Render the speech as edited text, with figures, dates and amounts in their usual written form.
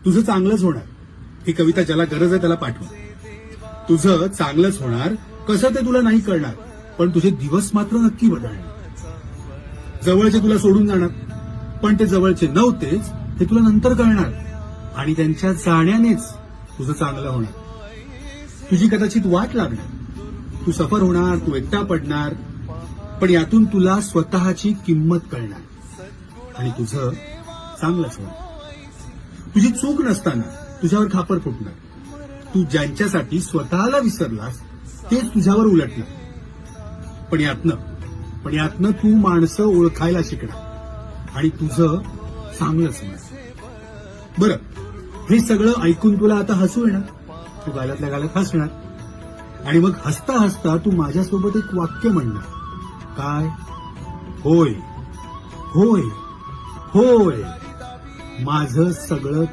तुझं चांगलंच होणार. ही कविता ज्याला गरज आहे त्याला पाठवा. तुझं चांगलंच होणार. कसं ते तुला नाही कळणार, पण तुझे दिवस मात्र नक्की बदलणार. जवळचे तुला सोडून जाणार, पण ते जवळचे नव्हतेच हे तुला नंतर कळणार. आणि त्यांच्या जाण्यानेच तुझं चांगलं होणार. तुझी कदाचित वाट लागणार, तू सफर होणार, तू एकटा पडणार, पण यातून तुला स्वतःची किंमत कळणार आणि तुझं चांगलंच होणार. तुझी चूक नसताना तुझ्यावर खापर फुटणार. तू ज्यांच्यासाठी स्वतःला विसरलास तेच तुझ्यावर उलटणार. पण यातनं तू माणसं ओळखायला शिकणार आणि तुझं चांगलंच होणार. बरं, हे सगळं ऐकून तुला आता हसू येणार. तू गालातल्या गालात हसणार आणि मग हसता हसता तू माझ्यासोबत एक वाक्य म्हणणार. काय? होय होय होय, माझं सगळं